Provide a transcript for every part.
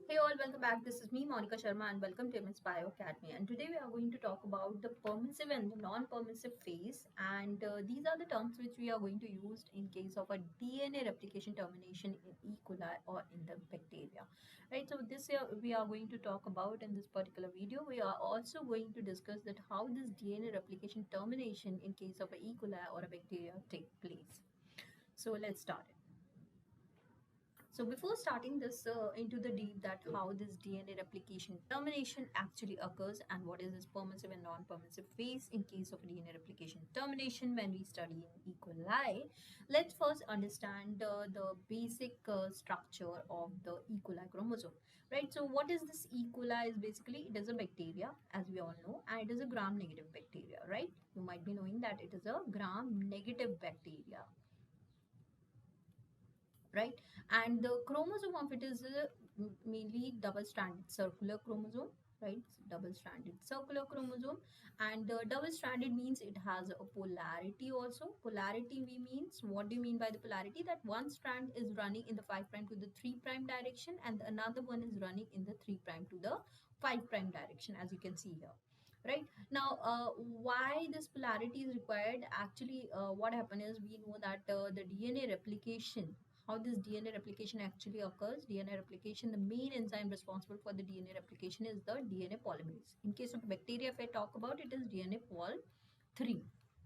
Hey all, welcome back. This is me, Monica Sharma, and welcome to MS Bio Academy. And today we are going to talk about the permissive and the non-permissive phase. And these are the terms which we are going to use in case of a DNA replication termination in E. coli or in the bacteria. Right. So this year we are going to talk about in this particular video. We are also going to discuss that how this DNA replication termination in case of a E. coli or a bacteria take place. So let's start it. So before starting this into the deep that how this DNA replication termination actually occurs and what is this permissive and non-permissive phase in case of DNA replication termination when we study in E. coli, let's first understand the basic structure of the E. coli chromosome. Right, so what is this E. coli is basically it is a bacteria as we all know, and it is a gram negative bacteria, right? You might be knowing that it is a gram negative bacteria, right? And the chromosome of it is mainly double-stranded circular chromosome, right? Double-stranded circular chromosome, and double-stranded means it has a polarity also. Polarity we means, what do you mean by the polarity? That one strand is running in the 5 prime to the 3 prime direction and another one is running in the 3 prime to the 5 prime direction, as you can see here. Right now, why this polarity is required? Actually, what happened is we know that the DNA replication, how this DNA replication actually occurs. DNA replication, the main enzyme responsible for the DNA replication is the DNA polymerase. In case of bacteria, if I talk about it, is DNA pol 3,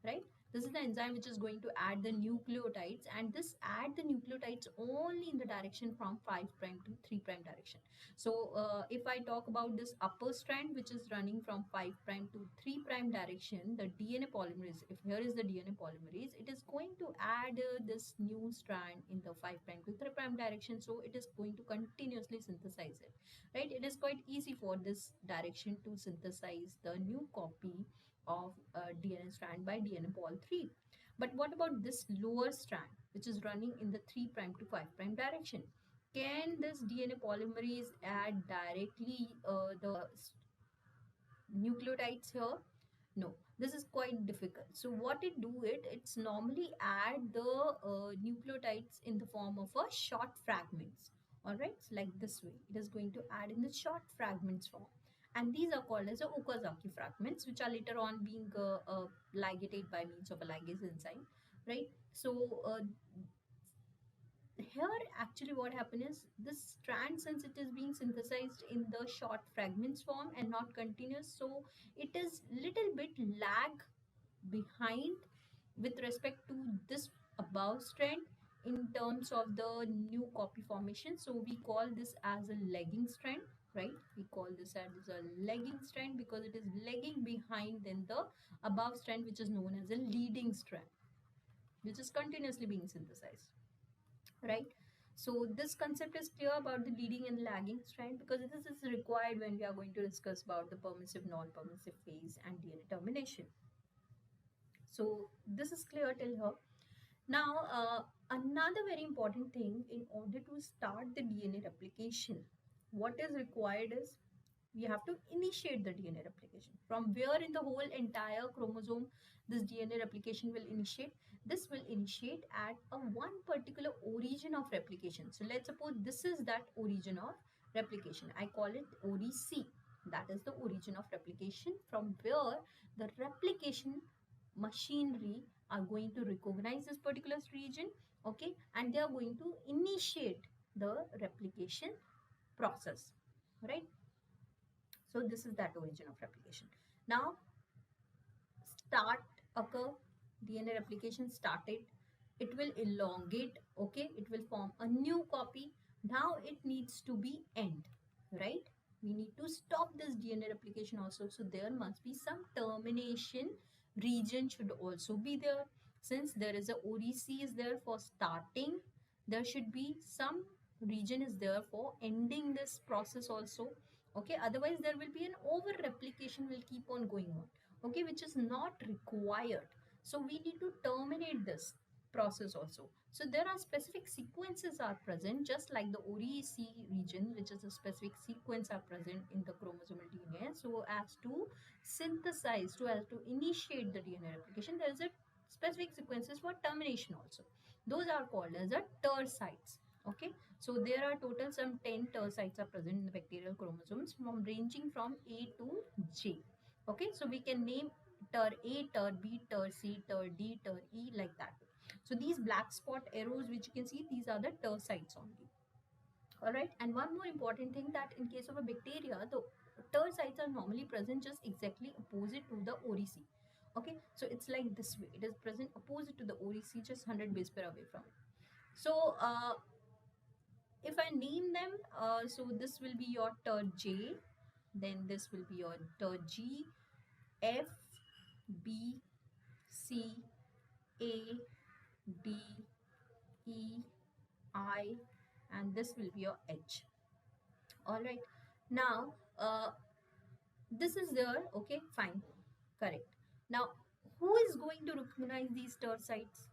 right? This is the enzyme which is going to add the nucleotides, and this add the nucleotides only in the direction from 5 prime to 3 prime direction. So if I talk about this upper strand which is running from 5 prime to 3 prime direction, the DNA polymerase, if here is the DNA polymerase, it is going to add this new strand in the 5 prime to 3 prime direction. So it is going to continuously synthesize it, right? It is quite easy for this direction to synthesize the new copy of DNA strand by DNA pol 3. But what about this lower strand which is running in the 3 prime to 5 prime direction? Can this DNA polymerase add directly the nucleotides here? No, this is quite difficult. So what it do it's normally add the nucleotides in the form of a short fragments. All right, so like this way it is going to add in the short fragments form, and these are called as the Okazaki fragments, which are later on being ligated by means of a ligase enzyme, right? So here actually what happened is this strand, since it is being synthesized in the short fragments form and not continuous, so it is little bit lag behind with respect to this above strand in terms of the new copy formation. So we call this as a lagging strand, right? We call this as a lagging strand because it is lagging behind than the above strand, which is known as a leading strand, which is continuously being synthesized, right? So this concept is clear about the leading and lagging strand because this is required when we are going to discuss about the permissive non-permissive phase and DNA termination. So this is clear till here. Now another very important thing, in order to start the DNA replication, what is required is we have to initiate the DNA replication. From where in the whole entire chromosome this DNA replication will initiate? This will initiate at a one particular origin of replication. So let's suppose this is that origin of replication. I call it ORIC. That is the origin of replication, from where the replication machinery are going to recognize this particular region, okay, and they are going to initiate the replication process, right? So this is that origin of replication. Now start occur, DNA replication started, it will elongate, okay, it will form a new copy. Now it needs to be end, right? We need to stop this DNA replication also, so there must be some termination region should also be there. Since there is a ODC is there for starting, there should be some region is there for ending this process also, okay? Otherwise there will be an over replication will keep on going on, okay, which is not required. So we need to terminate this process also. So there are specific sequences are present, just like the OREC region, which is a specific sequence are present in the chromosomal DNA, so as to synthesize, to as to initiate the DNA replication. There is a specific sequences for termination also. Those are called as a ter sites, Okay, so there are total some 10 ter sites are present in the bacterial chromosomes from ranging from A to J. Okay, so we can name ter A, ter B, ter C, ter D, ter E, like that. So these black spot arrows which you can see, these are the ter sites only. All right, and one more important thing, that in case of a bacteria, the ter sites are normally present just exactly opposite to the oric. Okay, so it's like this way, it is present opposite to the oric, just 100 base pair away from it. So if I name them, so this will be your ter J, then this will be your ter G, F, B, C, A, D, E, I, and this will be your H. All right. Now, this is there. Okay, fine, correct. Now, who is going to recognize these ter sites?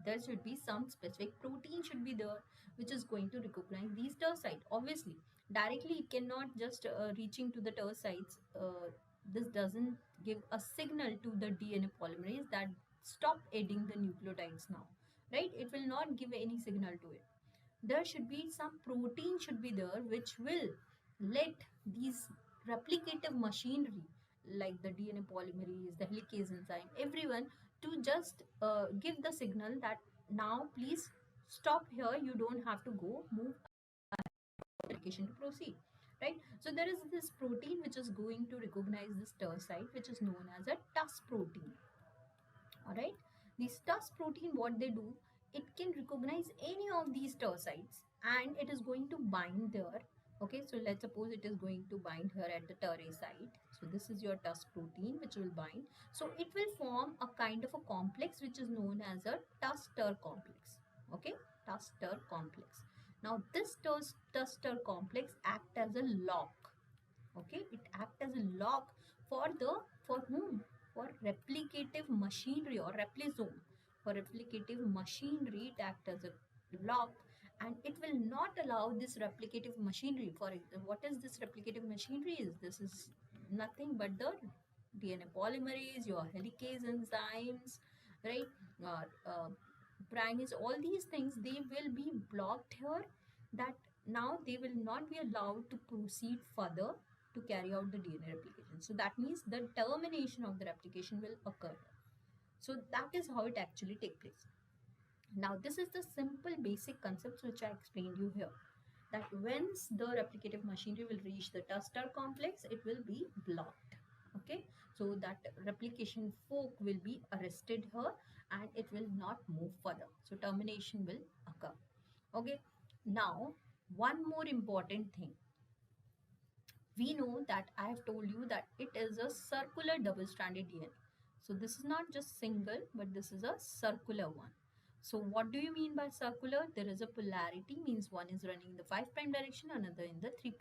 There should be some specific protein should be there which is going to recognize these ter sites. Obviously, directly it cannot just reaching to the ter sites. This doesn't give a signal to the DNA polymerase that stop adding the nucleotides now, right? It will not give any signal to it. There should be some protein should be there which will let these replicative machinery like the DNA polymerase, the helicase enzyme, everyone to just give the signal that now please stop here, you don't have to go, move application to proceed, right? So there is this protein which is going to recognize this ter site which is known as a TUS protein. All right, these TUS protein, what they do, it can recognize any of these ter sites and it is going to bind there. Okay, so let's suppose it is going to bind here at the ter A site. So this is your TUS protein which will bind. So it will form a kind of a complex which is known as a TUS ter complex. Okay, TUS ter complex. Now this TUS ter complex act as a lock. Okay, it acts as a lock for the, for whom, for replicative machinery or replisome. For replicative machinery it acts as a lock, and it will not allow this replicative machinery. For what is this replicative machinery is, this is nothing but the DNA polymerase, your helicase enzymes, right, uh, primase, all these things, they will be blocked here, that now they will not be allowed to proceed further to carry out the DNA replication. So that means the termination of the replication will occur. So that is how it actually takes place. Now this is the simple basic concepts which I explained you here. That once the replicative machinery will reach the TUS ter complex, it will be blocked. Okay, so that replication fork will be arrested here and it will not move further. So termination will occur. Okay, now one more important thing, we know that I have told you that it is a circular double-stranded DNA. So this is not just single, but this is a circular one. So what do you mean by circular? There is a polarity, means one is running in the 5' direction, another in the 3'.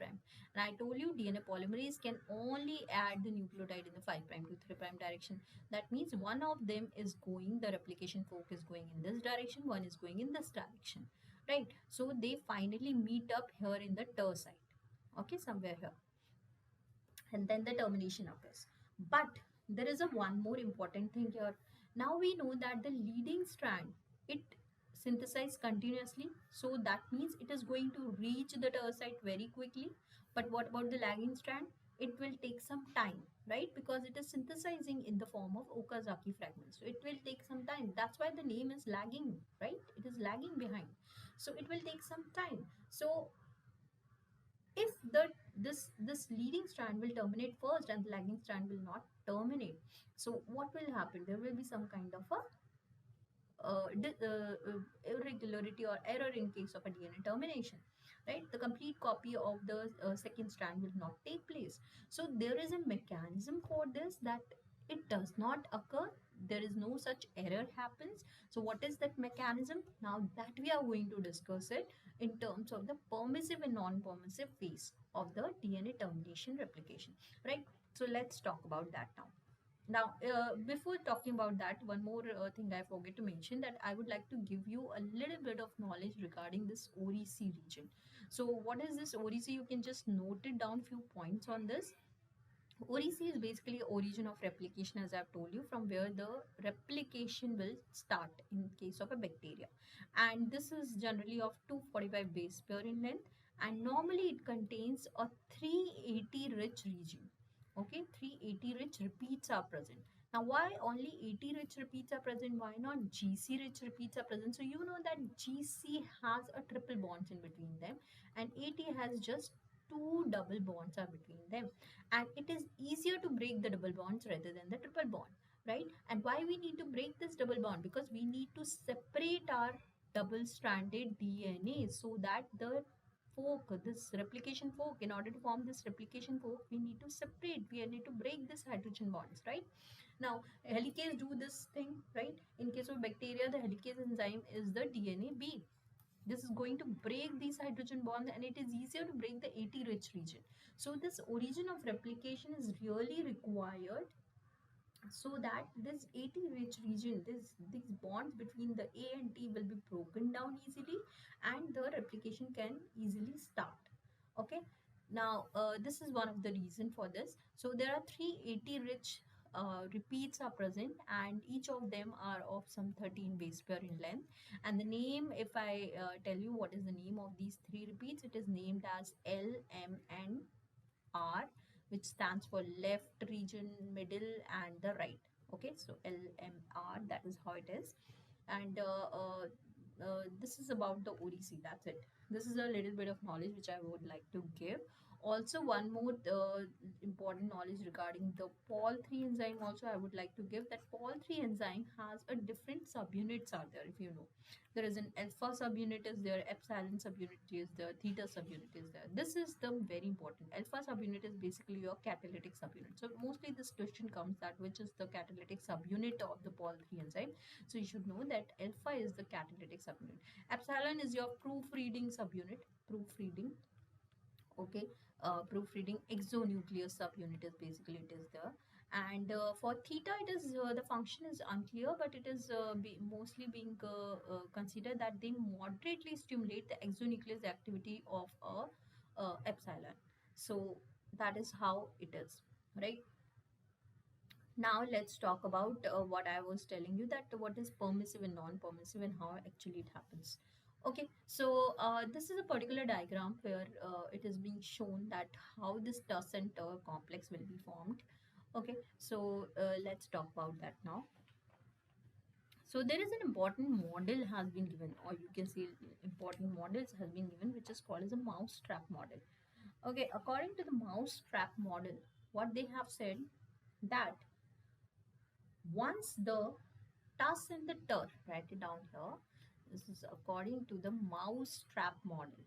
And I told you DNA polymerase can only add the nucleotide in the 5' to 3' direction. That means one of them is going, the replication fork is going in this direction, one is going in this direction, right? So they finally meet up here in the ter site. Okay, somewhere here, and then the termination occurs. But there is a one more important thing here. Now we know that the leading strand, it synthesizes continuously, so that means it is going to reach the ter site very quickly. But what about the lagging strand? It will take some time, right? Because it is synthesizing in the form of Okazaki fragments, so it will take some time. That's why the name is lagging, right? It is lagging behind, so it will take some time. So if this leading strand will terminate first and the lagging strand will not terminate, so what will happen? There will be some kind of a irregularity or error in case of a DNA termination, right? The complete copy of the second strand will not take place. So there is a mechanism for this, that it does not occur, there is no such error happens. So what is that mechanism? Now that we are going to discuss it in terms of the permissive and non-permissive phase of the DNA termination replication, right? So let's talk about that now. Now, before talking about that, one more thing I forget to mention, that I would like to give you a little bit of knowledge regarding this ORIC region. So what is this ORIC? You can just note it down, few points on this. ODC is basically origin of replication, as I've told you, from where the replication will start in case of a bacteria. And this is generally of 245 base pair in length, and normally it contains a 380 rich region. Okay, 380 rich repeats are present. Now, why only 80 rich repeats are present? Why not GC rich repeats are present? So you know that GC has a triple bonds in between them, and 80 has just two double bonds are between them, and it is easier to break the double bonds rather than the triple bond, right? And why we need to break this double bond? Because we need to separate our double stranded DNA, so that the fork, this replication fork, in order to form this replication fork, we need to separate, we need to break this hydrogen bonds, right? Now, helicase do this thing, right? In case of bacteria, the helicase enzyme is the DNA B. This is going to break these hydrogen bonds, and it is easier to break the 80 rich region. So this origin of replication is really required, so that this 80 rich region, these bonds between the A and T will be broken down easily, and the replication can easily start. Okay, now this is one of the reason for this. So there are 380 rich repeats are present, and each of them are of some 13 base pair in length. And the name, if I tell you what is the name of these three repeats, it is named as L, M, and R, which stands for left region, middle, and the right. Okay, so LMR, that is how it is. And this is about the ODC. That's it. This is a little bit of knowledge which I would like to give. Also, one more important knowledge regarding the Pol 3 enzyme. Also, I would like to give that Pol 3 enzyme has a different subunits are there. If you know, there is an alpha subunit is there, epsilon subunit is there, theta subunit is there. This is the very important. Alpha subunit is basically your catalytic subunit. So mostly this question comes that which is the catalytic subunit of the Pol 3 enzyme. So you should know that alpha is the catalytic subunit. Epsilon is your proofreading subunit. Proofreading, okay. Proofreading exonuclear subunit is basically it is there. And for theta, it is the function is unclear, but it is mostly being considered that they moderately stimulate the exonucleus activity of a epsilon. So that is how it is, right? Now let's talk about what I was telling you, that what is permissive and non-permissive and how actually it happens. Okay, so this is a particular diagram where it is being shown that how this tuss and tur complex will be formed. Okay, so let's talk about that now. So there is an important model has been given, or you can say important models has been given, which is called as a mousetrap model. Okay, according to the mousetrap model, what they have said that once the tuss and the tur, write it down here. This is according to the mousetrap model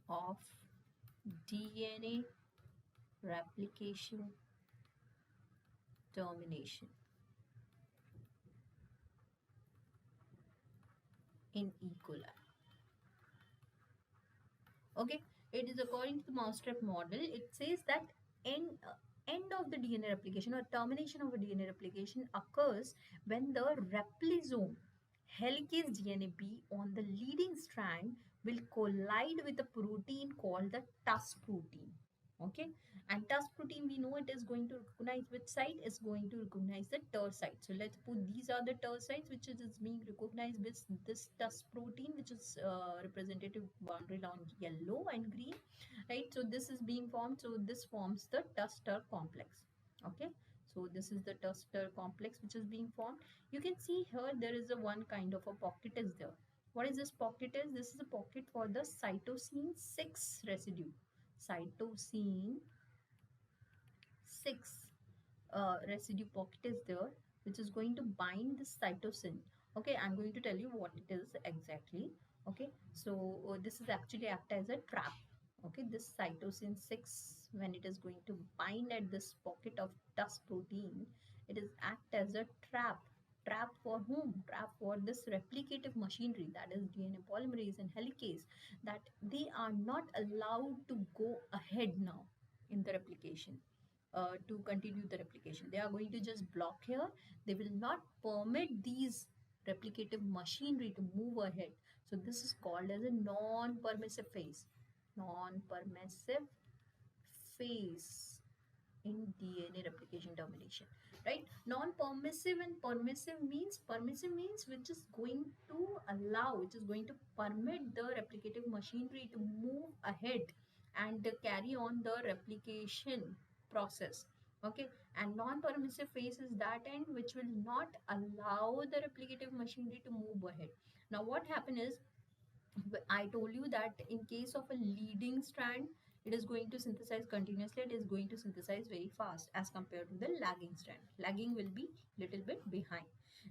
of DNA replication termination in E. coli. Okay, it is according to the mousetrap model. It says that end of the DNA replication or termination of a DNA replication occurs when the replisome helicase DNA B on the leading strand will collide with a protein called the TUS protein. Okay, and TUS protein, we know it is going to recognize which site is going to recognize the TER site. So let's put these are the TER sites which is being recognized with this TUS protein, which is representative boundary on yellow and green, right? So this is being formed. So this forms the TUS-TER complex. Okay, so this is the TUS-TER complex which is being formed. You can see here there is a one kind of a pocket is there. What is this pocket is? This is a pocket for the cytosine 6 residue. Cytosine 6 residue pocket is there, which is going to bind this cytosine. Okay, I'm going to tell you what it is exactly. Okay, so this is actually act as a trap. Okay, this cytosine 6, when it is going to bind at this pocket of TUS protein, it is act as a trap. Trap for whom? Trap for this replicative machinery, that is DNA polymerase and helicase, that they are not allowed to go ahead now in the replication, to continue the replication. They are going to just block here. They will not permit these replicative machinery to move ahead. So this is called as a non-permissive phase. Non-permissive phase in DNA replication termination, right? Non-permissive and permissive means which is going to allow, which is going to permit the replicative machinery to move ahead and carry on the replication process. Okay, and non-permissive phase is that end which will not allow the replicative machinery to move ahead. Now, what happen is, I told you that in case of a leading strand, it is going to synthesize continuously. It is going to synthesize very fast as compared to the lagging strand. Lagging will be little bit behind.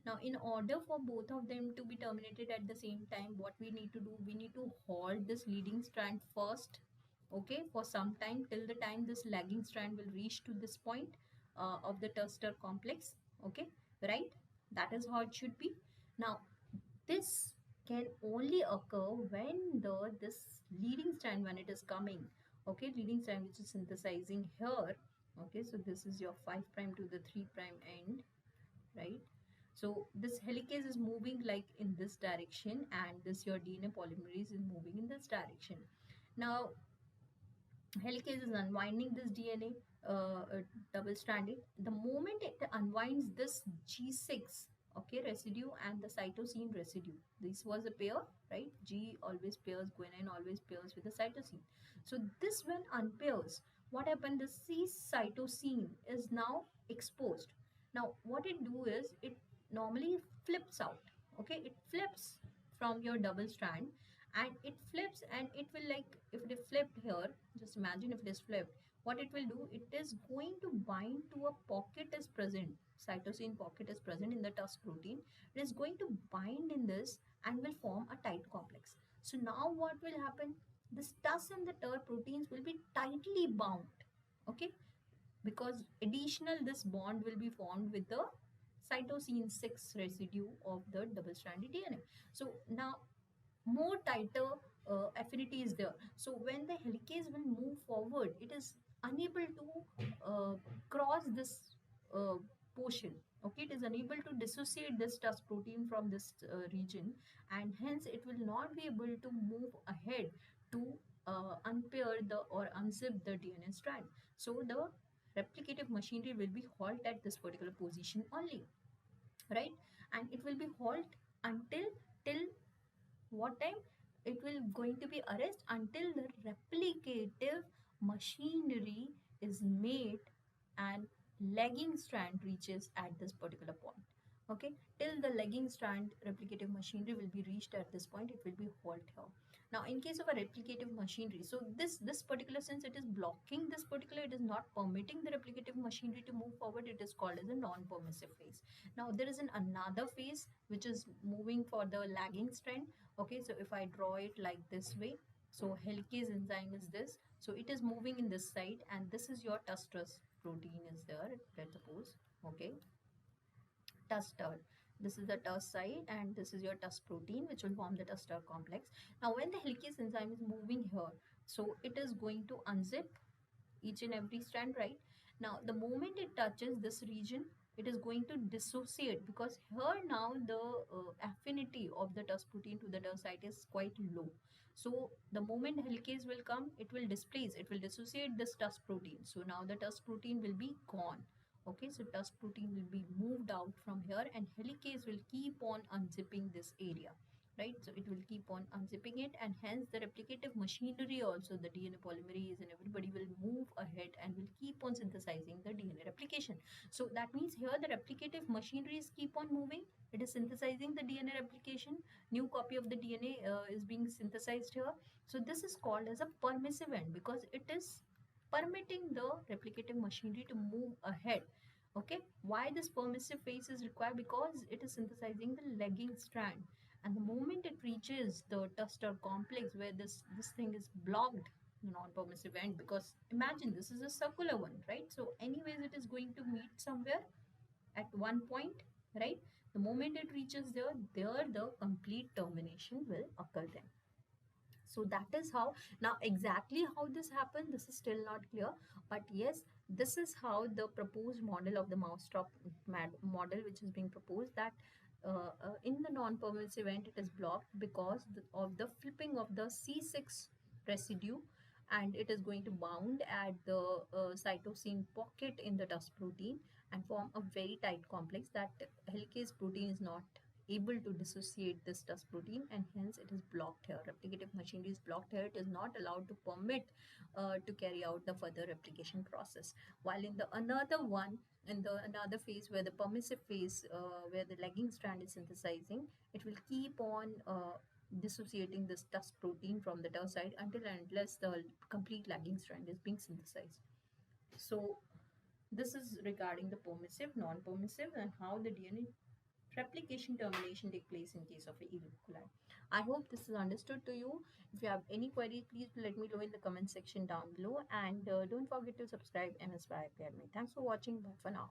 Now, in order for both of them to be terminated at the same time, what we need to do, we need to halt this leading strand first. Okay, for some time, till the time this lagging strand will reach to this point of the Terster complex. Okay, right? That is how it should be. Now, this can only occur when the this leading strand, when it is coming, okay, leading strand which is synthesizing here. Okay, so this is your 5 prime to the 3 prime end, right? So this helicase is moving like in this direction, and this your DNA polymerase is moving in this direction. Now, helicase is unwinding this DNA double stranded. The moment it unwinds this G6, okay, residue and the cytosine residue, this was a pair, right? G always pairs, guanine always pairs with the cytosine. So this when unpairs, what happened? The C cytosine is now exposed. Now what it do is it normally flips out. Okay, it flips from your double strand, and it flips, and it will, like, if it is flipped here, just imagine if it is flipped, what it will do, it is going to bind to a pocket is present, cytosine pocket is present in the TUS protein. It is going to bind in this and will form a tight complex. So now what will happen, this TUS and the TER proteins will be tightly bound. Okay, because additional this bond will be formed with the cytosine 6 residue of the double stranded DNA. So now more tighter affinity is there. So when the helicase will move forward, it is unable to cross this uh, portion. Okay, it is unable to dissociate this TUS protein from this region, and hence it will not be able to move ahead to unpair the or unzip the DNA strand. So the replicative machinery will be halt at this particular position only, right? And it will be halt until, till what time? It will going to be arrest until the replicative machinery is made and lagging strand reaches at this particular point. Okay, till the lagging strand replicative machinery will be reached at this point, it will be halt here. Now in case of a replicative machinery, so this particular, since it is blocking this particular, it is not permitting the replicative machinery to move forward, it is called as a non-permissive phase. Now there is another phase which is moving for the lagging strand. Okay, so if I draw it like this way, so helicase enzyme is this, so it is moving in this side, and this is your TUS protein is there, let's suppose. Okay, TUS-TER. This is the TUS side, and this is your TUS protein, which will form the TUS-TER complex. Now, when the helicase enzyme is moving here, so it is going to unzip each and every strand, right? Now, the moment it touches this region, it is going to dissociate, because here now the affinity of the TUS protein to the TUS site is quite low. So the moment helicase will come, it will displace, it will dissociate this TUS protein. So now the TUS protein will be gone. Okay, so TUS protein will be moved out from here, and helicase will keep on unzipping this area, right? So it will keep on unzipping it, and hence the replicative machinery also, the DNA polymerase and everybody will move ahead and will keep on synthesizing the DNA replication. So that means here the replicative machinery is keep on moving, it is synthesizing the DNA replication, new copy of the DNA is being synthesized here. So this is called as a permissive end, because it is permitting the replicative machinery to move ahead. Okay, why this permissive phase is required? Because it is synthesizing the lagging strand, and the moment it reaches the TUS-TER complex where this thing is blocked, the non-permissive end, because imagine this is a circular one, right? So anyways it is going to meet somewhere at one point, right? The moment it reaches there the complete termination will occur then. So that is how, now exactly how this happened, this is still not clear, but yes, this is how the proposed model of the mousetrap model which is being proposed, that in the non-permissive event it is blocked because of the flipping of the C6 residue and it is going to bound at the cytosine pocket in the TUS protein and form a very tight complex that helicase protein is not able to dissociate this TUS protein, and hence it is blocked here. Replicative machinery is blocked here. It is not allowed to permit to carry out the further replication process. While in the another one, in the another phase where the permissive phase, where the lagging strand is synthesizing, it will keep on dissociating this TUS protein from the TUS side until and unless the complete lagging strand is being synthesized. So this is regarding the permissive, non-permissive, and how the DNA replication termination take place in case of a E. coli. I hope this is understood to you. If you have any query, please let me know in the comment section down below, and don't forget to subscribe MSY Academy. Thanks for watching. Bye for now.